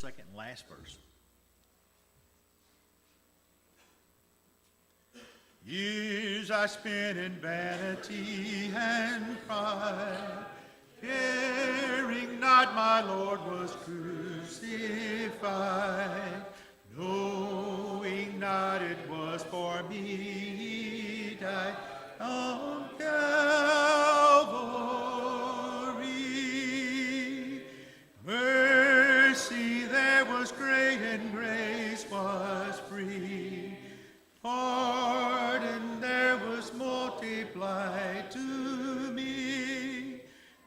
second and last verse. Years I spent in vanity and pride, caring not my Lord was crucified, knowing not it was for me he died on Calvary. Mercy there was great and grace was free. Pardon there was multiplied to me.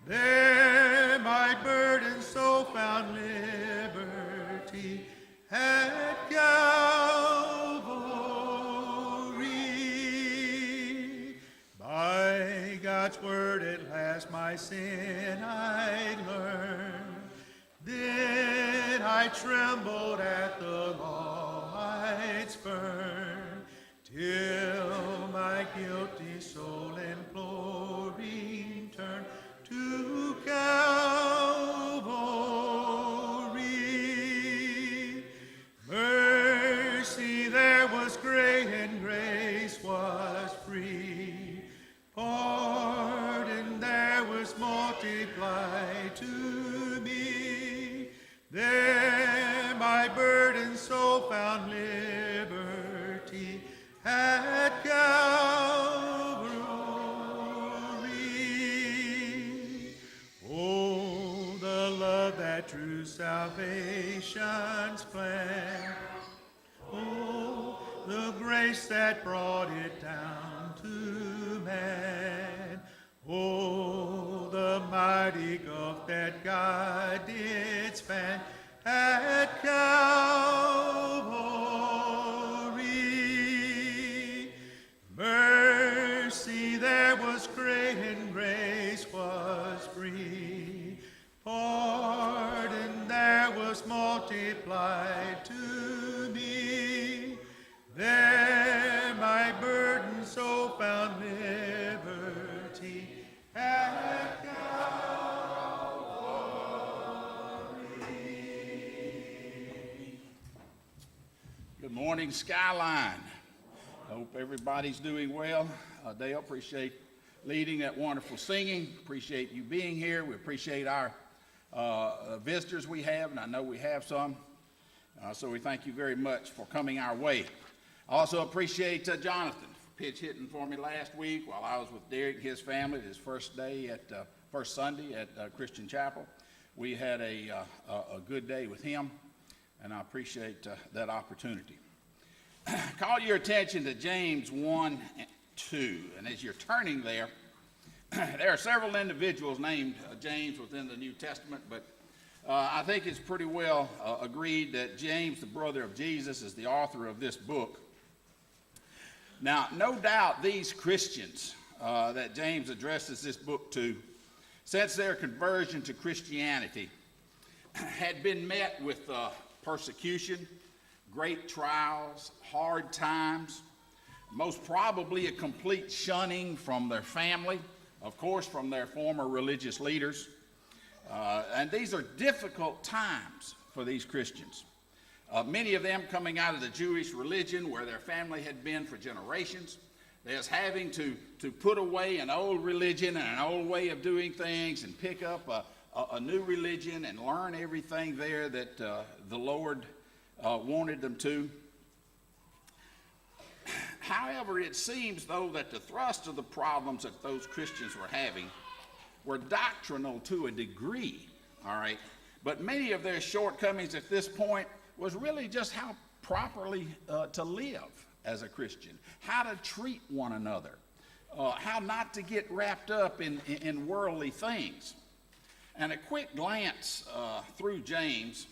There my burden so found liberty at Calvary. By God's word at last my sin I learned. Then I trembled at the law I'd spurn, till my guilty soul imploring turned to Calvary. Mercy there was great and grace was free. Pardon there was multiplied to me. There my burden so found liberty at Calvary. Oh, the love that drew salvation's plan. Oh, the grace that brought it down to man. Oh, the mighty gulf that God did span at Calvary. Mercy there was great and grace was free. Pardon there was multiplied to me. There my burden so found liberty at Calvary. Good morning, Skyline. I hope everybody's doing well. Dale, appreciate leading that wonderful singing. Appreciate you being here. We appreciate our visitors we have, and I know we have some. So we thank you very much for coming our way. I also appreciate Jonathan for pitch hitting for me last week while I was with Derek and his family, his first Sunday at Christian Chapel. We had a good day with him, and I appreciate that opportunity. Call your attention to James 1 and 2, and as you're turning there, there are several individuals named James within the New Testament, but I think it's pretty well agreed that James, the brother of Jesus, is the author of this book. Now, no doubt these Christians that James addresses this book to, since their conversion to Christianity, had been met with persecution, great trials, hard times, most probably a complete shunning from their family, of course from their former religious leaders. And these are difficult times for these Christians. Many of them coming out of the Jewish religion where their family had been for generations. They're having to put away an old religion and an old way of doing things and pick up a new religion and learn everything there that the Lord wanted them to. However, it seems, though, that the thrust of the problems that those Christians were having were doctrinal to a degree, all right? But many of their shortcomings at this point was really just how properly to live as a Christian, how to treat one another, how not to get wrapped up in worldly things. And a quick glance through James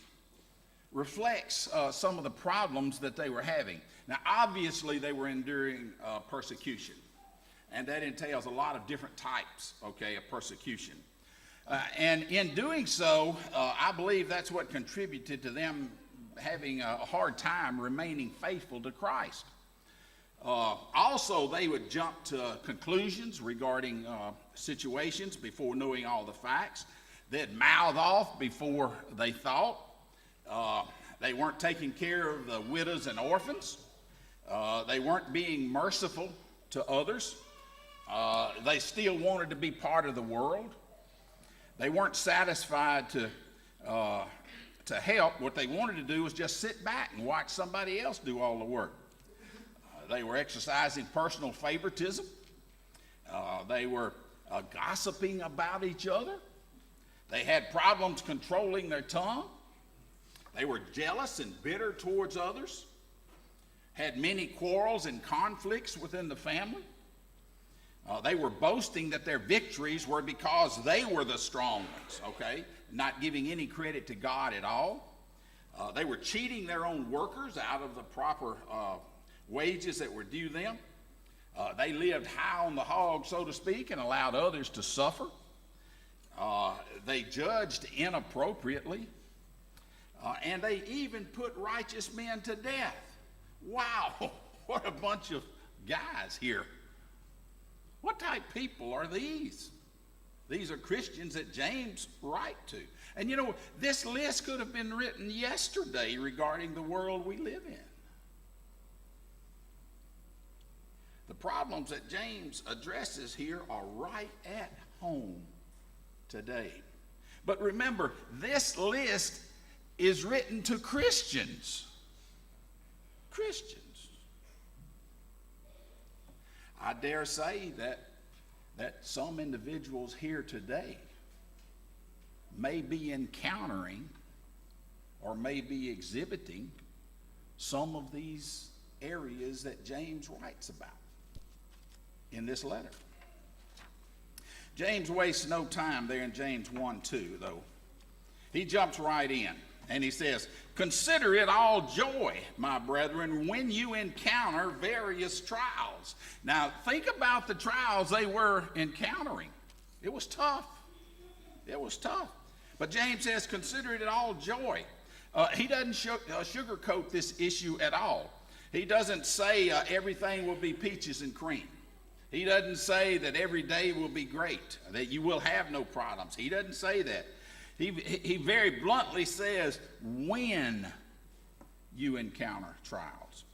reflects some of the problems that they were having. Now, obviously, they were enduring persecution, and that entails a lot of different types, okay, of persecution. And in doing so, I believe that's what contributed to them having a hard time remaining faithful to Christ. Also, they would jump to conclusions regarding situations before knowing all the facts. They'd mouth off before they thought. They weren't taking care of the widows and orphans. They weren't being merciful to others. They still wanted to be part of the world. They weren't satisfied to help. What they wanted to do was just sit back and watch somebody else do all the work. They were exercising personal favoritism. They were gossiping about each other. They had problems controlling their tongue. They were jealous and bitter towards others. Had many quarrels and conflicts within the family. They were boasting that their victories were because they were the strong ones, okay? Not giving any credit to God at all. They were cheating their own workers out of the proper wages that were due them. They lived high on the hog, so to speak, and allowed others to suffer. They judged inappropriately. And they even put righteous men to death. Wow, what a bunch of guys here. What type of people are these? These are Christians that James writes to. And you know, this list could have been written yesterday regarding the world we live in. The problems that James addresses here are right at home today. But remember, this list is written to Christians. Christians. I dare say that some individuals here today may be encountering or may be exhibiting some of these areas that James writes about in this letter. James wastes no time there in James 1:2, though. He jumps right in and he says, "Consider it all joy, my brethren, when you encounter various trials." Now, think about the trials they were encountering. It was tough. It was tough. But James says, consider it all joy. He doesn't sugarcoat this issue at all. He doesn't say everything will be peaches and cream. He doesn't say that every day will be great, that you will have no problems. He doesn't say that. He very bluntly says, when you encounter trials.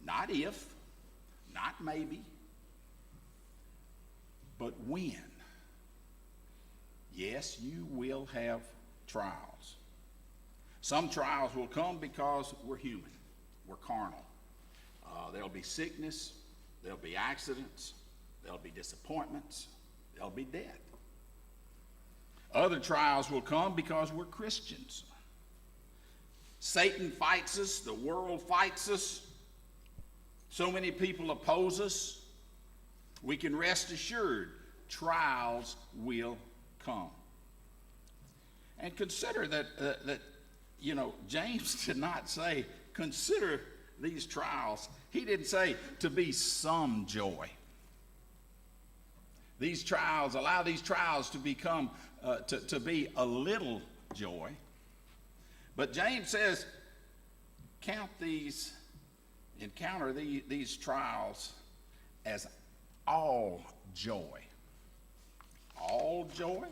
Not if, not maybe, but when. Yes, you will have trials. Some trials will come because we're human. We're carnal. There'll be sickness. There'll be accidents. There'll be disappointments. There'll be death. Other trials will come because we're Christians. Satan fights us. The world fights us. So many people oppose us. We can rest assured trials will come. And consider that James did not say, consider these trials. He didn't say to be some joy. These trials, allow these trials to become, to be a little joy. But James says, encounter these trials as all joy. All joy?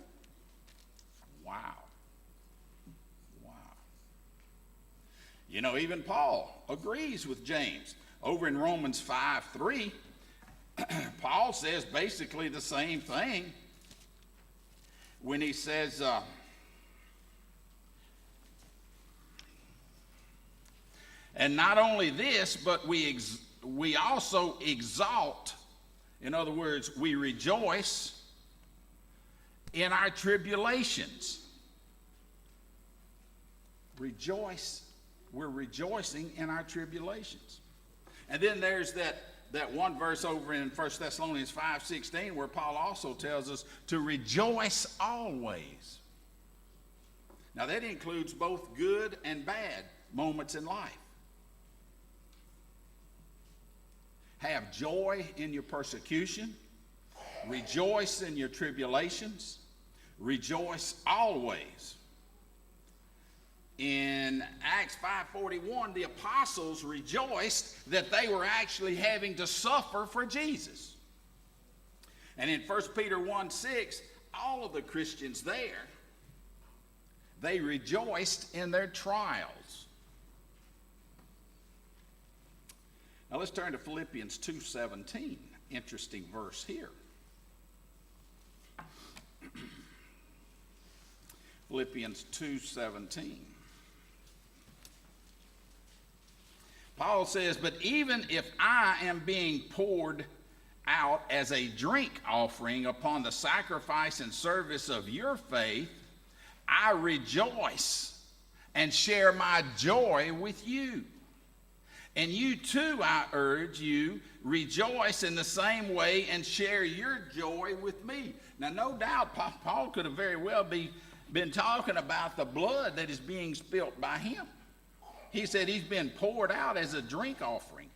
Wow. Wow. You know, even Paul agrees with James. Over in Romans 5:3, Paul says basically the same thing when he says, and not only this, but we also exalt, in other words, we rejoice in our tribulations. Rejoice. We're rejoicing in our tribulations. And then there's that one verse over in 1 Thessalonians 5:16 where Paul also tells us to rejoice always. Now that includes both good and bad moments in life. Have joy in your persecution. Rejoice in your tribulations. Rejoice always. In Acts 5:41, the apostles rejoiced that they were actually having to suffer for Jesus. And in 1 Peter 1:6, all of the Christians there, they rejoiced in their trials. Now let's turn to Philippians 2:17. Interesting verse here. Philippians 2:17. Paul says, "But even if I am being poured out as a drink offering upon the sacrifice and service of your faith, I rejoice and share my joy with you. And you too, I urge you, rejoice in the same way and share your joy with me." Now, no doubt, Paul could have very well been talking about the blood that is being spilt by him. He said he's been poured out as a drink offering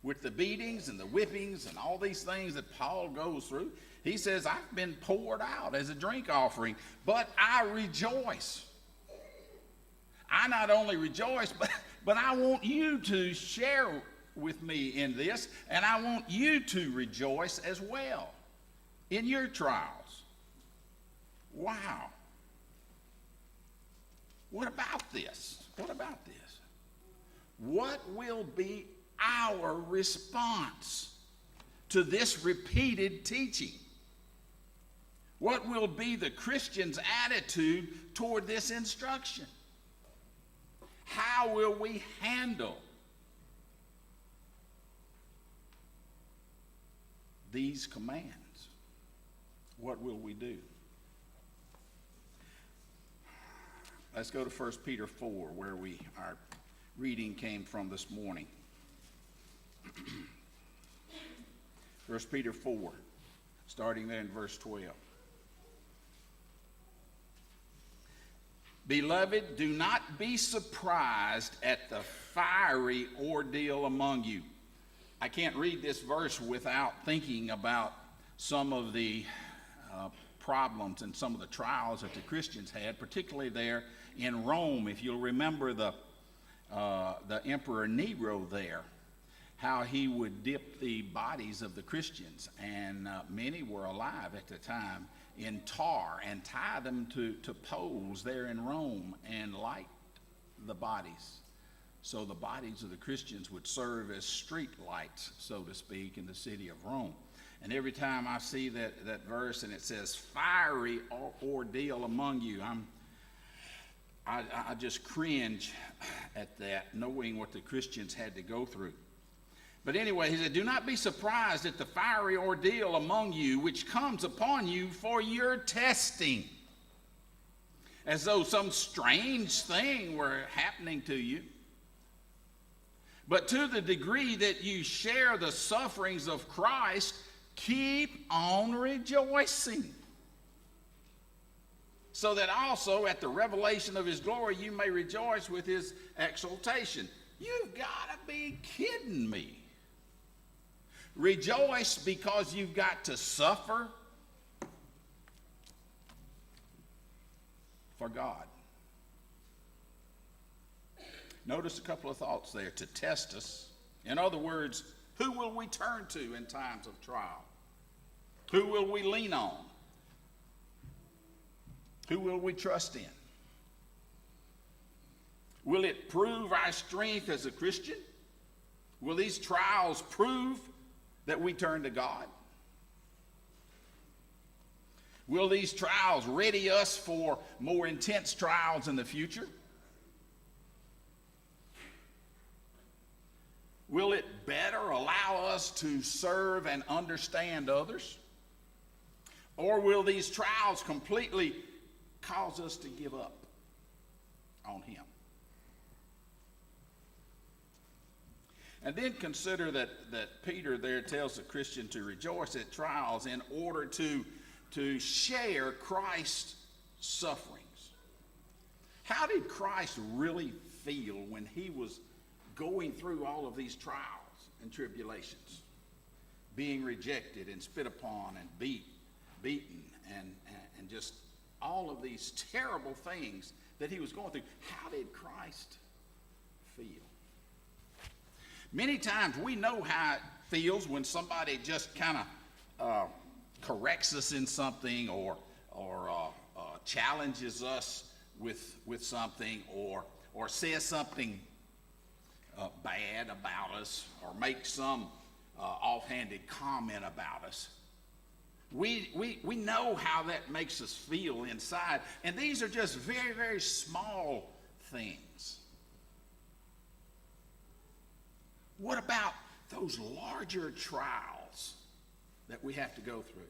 with the beatings and the whippings and all these things that Paul goes through. He says, I've been poured out as a drink offering, but I rejoice. I not only rejoice, but I want you to share with me in this, and I want you to rejoice as well in your trials. Wow. What about this? What about this? What will be our response to this repeated teaching? What will be the Christian's attitude toward this instruction? How will we handle these commands? What will we do? Let's go to 1 Peter 4, where our reading came from this morning. 1 Peter 4, starting there in verse 12. "Beloved, do not be surprised at the fiery ordeal among you." I can't read this verse without thinking about some of the problems and some of the trials that the Christians had, particularly there in Rome. If you'll remember the Emperor Nero there, how he would dip the bodies of the Christians, and many were alive at the time, in tar and tie them to poles there in Rome and light the bodies. So the bodies of the Christians would serve as street lights, so to speak, in the city of Rome. And every time I see that verse and it says fiery ordeal among you, I just cringe at that, knowing what the Christians had to go through. But anyway, he said, "Do not be surprised at the fiery ordeal among you, which comes upon you for your testing," as though some strange thing were happening to you. "But to the degree that you share the sufferings of Christ, keep on rejoicing, so that also at the revelation of his glory you may rejoice with his exaltation." You've got to be kidding me. Rejoice because you've got to suffer for God. Notice a couple of thoughts there. To test us. In other words, who will we turn to in times of trial? Who will we lean on? Who will we trust in? Will it prove our strength as a Christian? Will these trials prove that we turn to God? Will these trials ready us for more intense trials in the future? Will it better allow us to serve and understand others? Or will these trials completely cause us to give up on him? And then consider that Peter there tells the Christian to rejoice at trials in order to share Christ's sufferings. How did Christ really feel when he was going through all of these trials and tribulations? Being rejected and spit upon and beaten and just all of these terrible things that he was going through. How did Christ feel? Many times we know how it feels when somebody just kind of corrects us in something or challenges us with something or says something bad about us or make some offhanded comment about us. We know how that makes us feel inside, and these are just very, very small things. What about those larger trials that we have to go through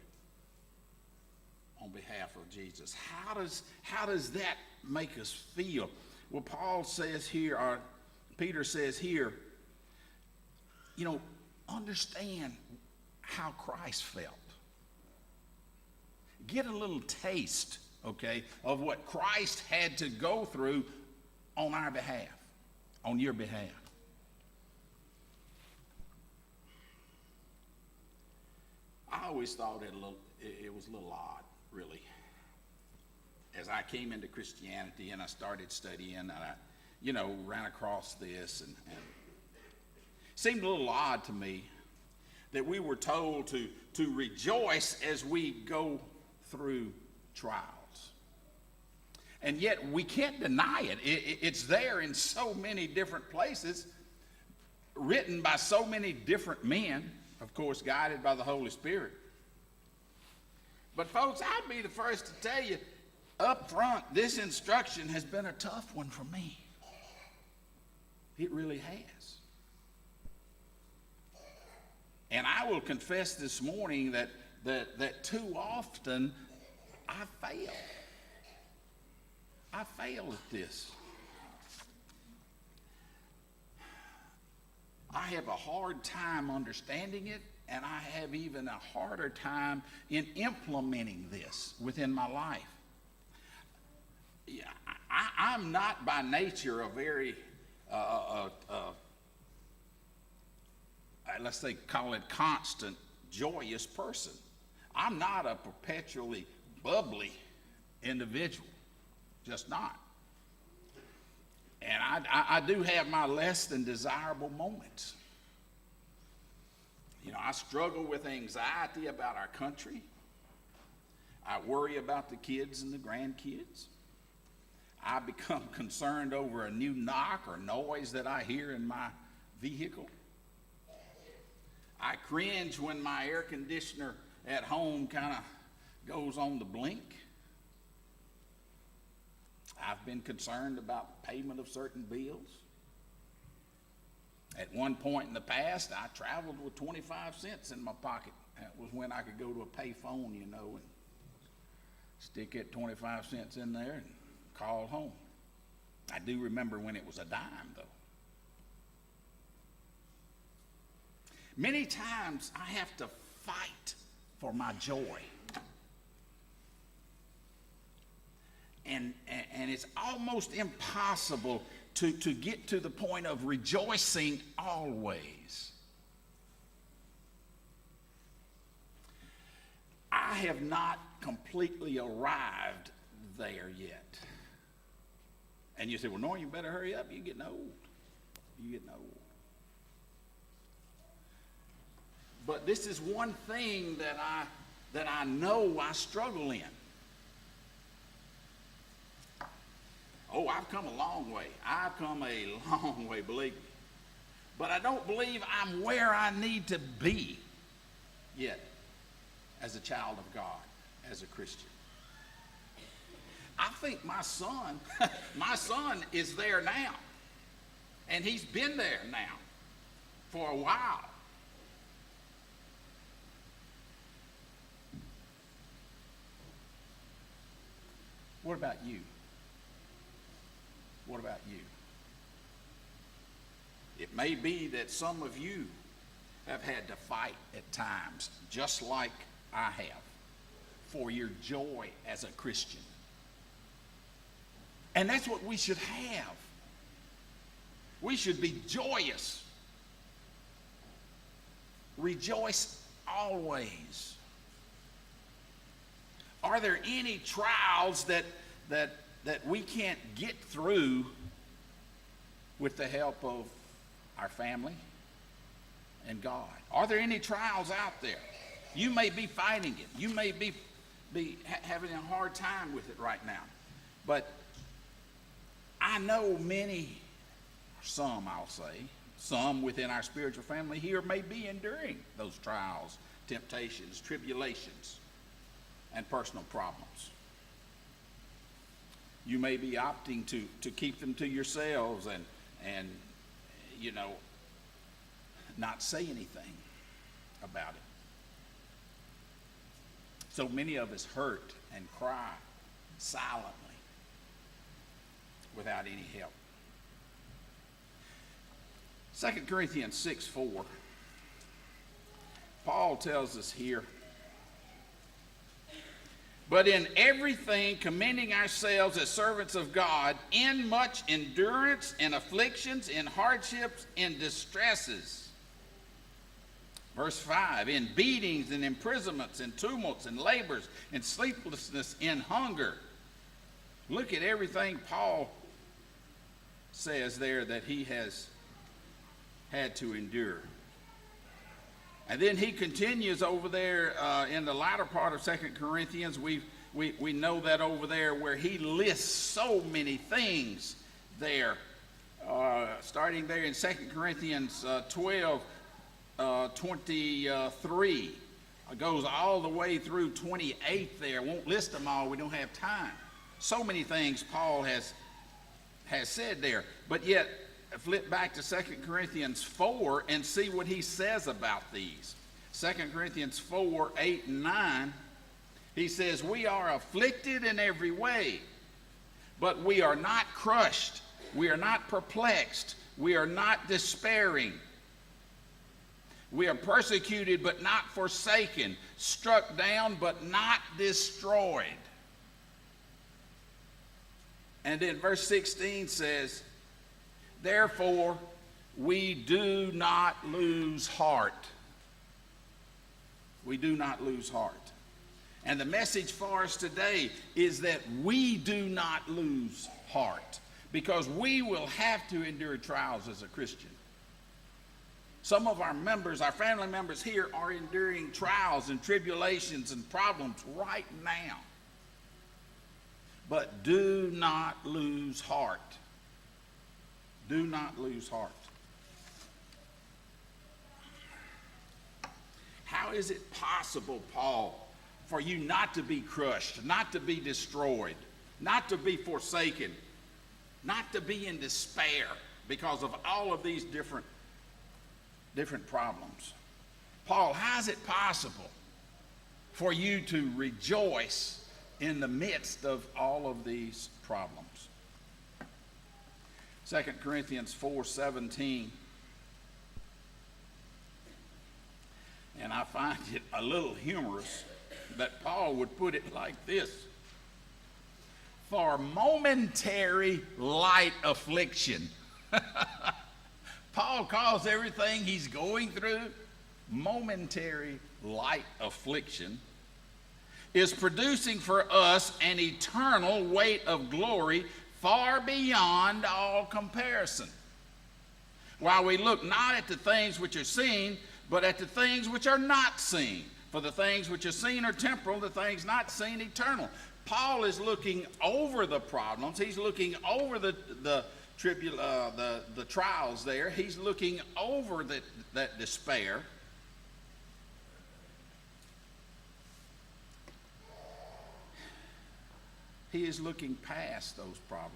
on behalf of Jesus? How does that make us feel? Well, Paul says here, or Peter says here, understand how Christ felt. Get a little taste, okay, of what Christ had to go through on our behalf, on your behalf. I always thought it was a little odd, really. As I came into Christianity and I started studying, and I, ran across this, and it seemed a little odd to me that we were told to rejoice as we go through trials. And yet we can't deny it. It's there in so many different places, written by so many different men, of course, guided by the Holy Spirit. But folks, I'd be the first to tell you up front, this instruction has been a tough one for me. It really has. And I will confess this morning that too often I fail. I fail at this. I have a hard time understanding it, and I have even a harder time in implementing this within my life. Yeah, I'm not by nature a very, let's say, call it constant, joyous person. I'm not a perpetually bubbly individual, just not. And I do have my less than desirable moments. I struggle with anxiety about our country. I worry about the kids and the grandkids. I become concerned over a new knock or noise that I hear in my vehicle. I cringe when my air conditioner at home kind of goes on the blink. I've been concerned about payment of certain bills. At one point in the past, I traveled with 25 cents in my pocket. That was when I could go to a pay phone, and stick that 25 cents in there and call home. I do remember when it was a dime, though. Many times I have to fight for my joy. And it's almost impossible to get to the point of rejoicing always. I have not completely arrived there yet. And you say, well, Norm, you better hurry up. You're getting old. You're getting old. But this is one thing that I know I struggle in. Oh, I've come a long way. I've come a long way, believe me. But I don't believe I'm where I need to be yet as a child of God, as a Christian. I think my son is there now. And he's been there now for a while. What about you? What about you? It may be that some of you have had to fight at times, just like I have, for your joy as a Christian. And that's what we should have. We should be joyous. Rejoice always. Are there any trials that we can't get through with the help of our family and God? Are there any trials out there? You may be fighting it. You may be having a hard time with it right now. But I know many some, I'll say, some within our spiritual family here may be enduring those trials, temptations, tribulations, and personal problems. You may be opting to keep them to yourselves and not say anything about it. So many of us hurt and cry silently without any help. 2 Corinthians 6:4, Paul tells us here, but in everything commending ourselves as servants of God, in much endurance, in afflictions, in hardships, in distresses. Verse 5, in beatings and imprisonments, in tumults and labors, in sleeplessness, in hunger. Look at everything Paul says there that he has had to endure. And then he continues over there in the latter part of 2 Corinthians. We know that over there where he lists so many things there. Starting there in 2 Corinthians 12, 23. Goes all the way through 28 there. Won't list them all. We don't have time. So many things Paul has said there. But yet, flip back to 2 Corinthians 4 and see what he says about these. 2 Corinthians 4, 8, and 9, he says, we are afflicted in every way, but we are not crushed. We are not perplexed. We are not despairing. We are persecuted, but not forsaken. Struck down, but not destroyed. And then verse 16 says, therefore, we do not lose heart. We do not lose heart. And the message for us today is that we do not lose heart, because we will have to endure trials as a Christian. Some of our members, our family members here, are enduring trials and tribulations and problems right now. But do not lose heart. Do not lose heart. How is it possible, Paul, for you not to be crushed, not to be destroyed, not to be forsaken, not to be in despair because of all of these different problems? Paul, how is it possible for you to rejoice in the midst of all of these problems? 2 Corinthians 4:17. And I find it a little humorous that Paul would put it like this: for momentary light affliction. Paul calls everything he's going through momentary light affliction, is producing for us an eternal weight of glory far beyond all comparison. While we look not at the things which are seen, but at the things which are not seen. For the things which are seen are temporal, the things not seen eternal. Paul is looking over the problems. He's looking over the trials there. He's looking over that despair. He is looking past those problems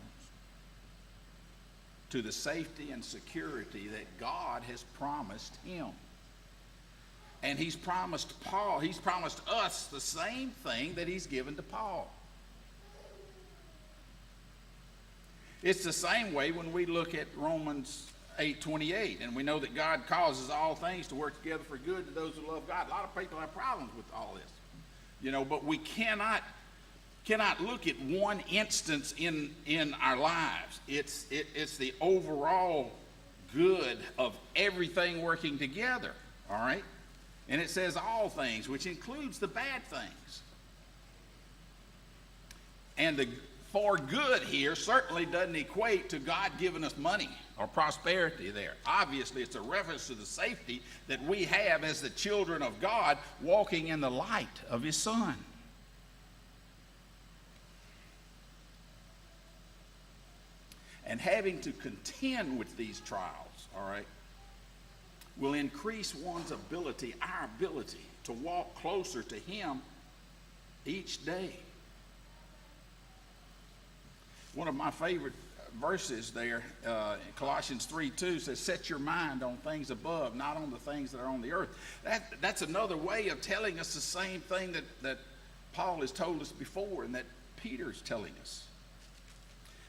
to the safety and security that God has promised him. And he's promised us the same thing that he's given to Paul. It's the same way when we look at Romans 8:28, and we know that God causes all things to work together for good to those who love God. A lot of people have problems with all this, but we cannot look at one instance in our lives. It's the overall good of everything working together, all right? And it says all things, which includes the bad things. And the for good here certainly doesn't equate to God giving us money or prosperity there. Obviously, it's a reference to the safety that we have as the children of God walking in the light of his Son. And having to contend with these trials, all right, will increase one's ability, our ability, to walk closer to Him each day. One of my favorite verses there, Colossians 3:2 says, set your mind on things above, not on the things that are on the earth. That's another way of telling us the same thing that Paul has told us before and that Peter's telling us.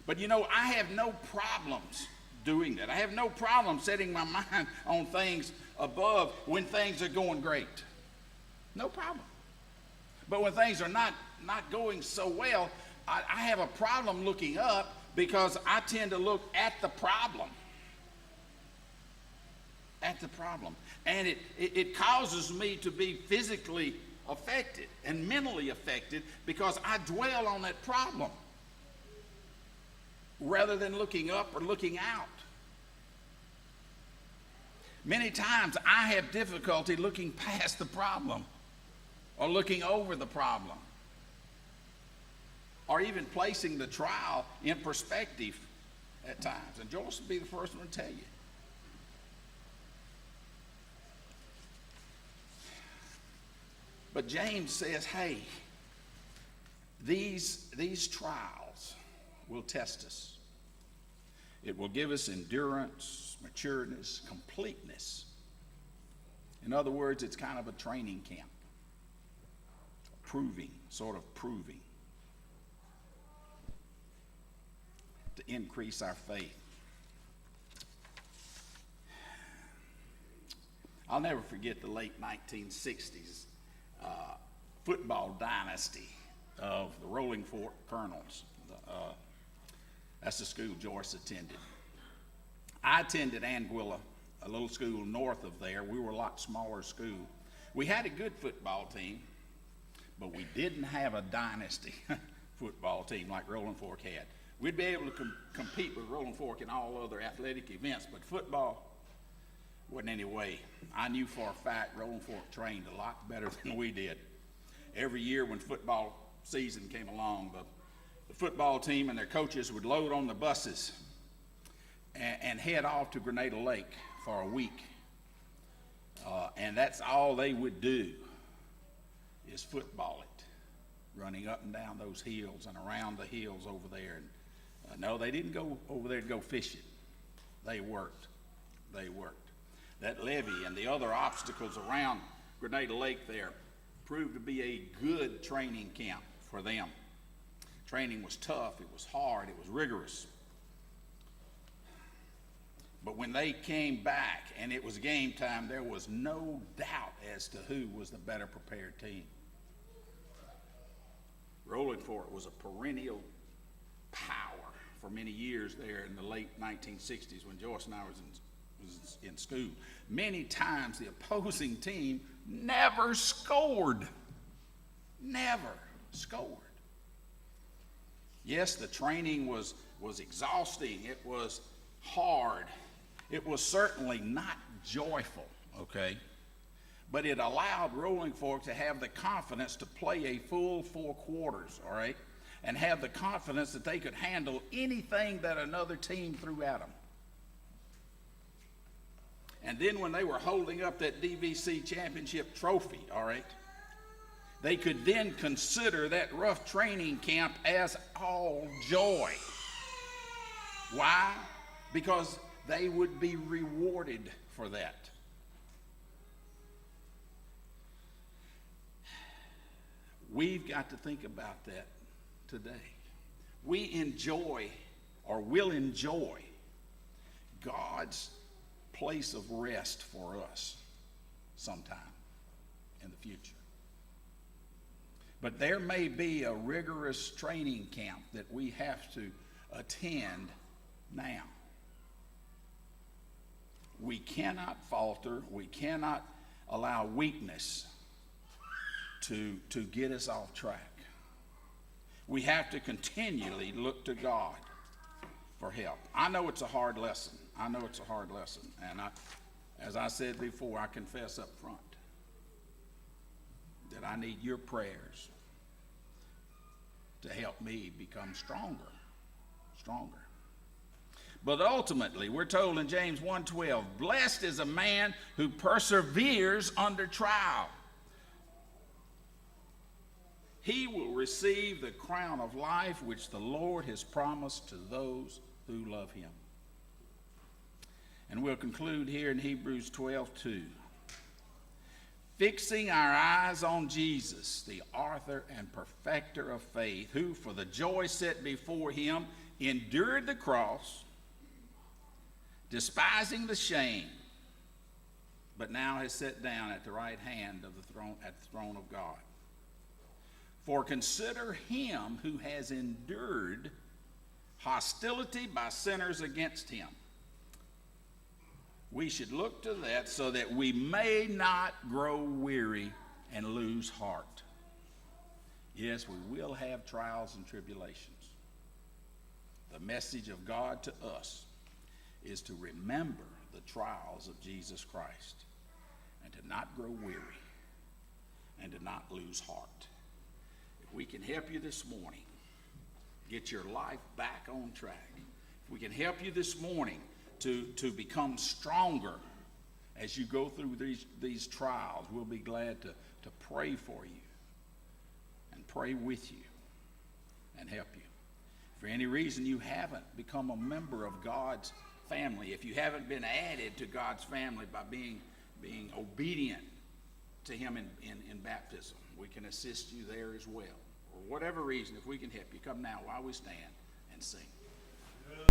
But you know, I have no problems doing that. I have no problem setting my mind on things above when things are going great. No problem. But when things are not going so well, I have a problem looking up because I tend to look at the problem. At the problem. And it causes me to be physically affected and mentally affected because I dwell on that problem rather than looking up or looking out. Many times I have difficulty looking past the problem or looking over the problem or even placing the trial in perspective at times. And Joyce will be the first one to tell you. But James says, hey, these trials will test us. It will give us endurance, matureness, completeness. In other words, it's kind of a training camp. Sort of proving. To increase our faith. I'll never forget the late 1960s football dynasty of the Rolling Fork Colonels. That's the school Joyce attended. I attended Anguilla, a little school north of there. We were a lot smaller school. We had a good football team, but we didn't have a dynasty football team like Rolling Fork had. We'd be able to compete with Rolling Fork in all other athletic events, but football wasn't any way. I knew for a fact Rolling Fork trained a lot better than we did. Every year when football season came along, the football team and their coaches would load on the buses and head off to Grenada Lake for a week. And that's all they would do is football it, running up and down those hills and around the hills over there. And no, they didn't go over there to go fishing. They worked. That levee and the other obstacles around Grenada Lake there proved to be a good training camp for them. Training was tough, it was hard, it was rigorous. But when they came back and it was game time, there was no doubt as to who was the better prepared team. Rolling Fork was a perennial power for many years there in the late 1960s when Joyce and I was in school. Many times the opposing team never scored. Never scored. Yes, the training was exhausting. It was hard. It was certainly not joyful, okay? But it allowed Rolling Fork to have the confidence to play a full 4 quarters, all right? And have the confidence that they could handle anything that another team threw at them. And then when they were holding up that DVC championship trophy, all right, they could then consider that rough training camp as all joy. Why? Because they would be rewarded for that. We've got to think about that today. We enjoy, or will enjoy, God's place of rest for us sometime in the future. But there may be a rigorous training camp that we have to attend now. We cannot falter. We cannot allow weakness to get us off track. We have to continually look to God for help. I know it's a hard lesson. And as I said before, I confess up front that I need your prayers to help me become stronger. But ultimately, we're told in James 1:12, blessed is a man who perseveres under trial. He will receive the crown of life which the Lord has promised to those who love him. And we'll conclude here in Hebrews 12:2. Fixing our eyes on Jesus, the author and perfecter of faith, who for the joy set before him endured the cross, despising the shame, but now has sat down at the right hand of the throne, at the throne of God. For consider him who has endured hostility by sinners against him. We should look to that so that we may not grow weary and lose heart. Yes, we will have trials and tribulations. The message of God to us is to remember the trials of Jesus Christ and to not grow weary and to not lose heart. If we can help you this morning get your life back on track, if we can help you this morning to become stronger as you go through these trials, we'll be glad to pray for you and pray with you and help you. If for any reason you haven't become a member of God's family, if you haven't been added to God's family by being obedient to him in baptism, we can assist you there as well. For whatever reason, if we can help you, come now while we stand and sing.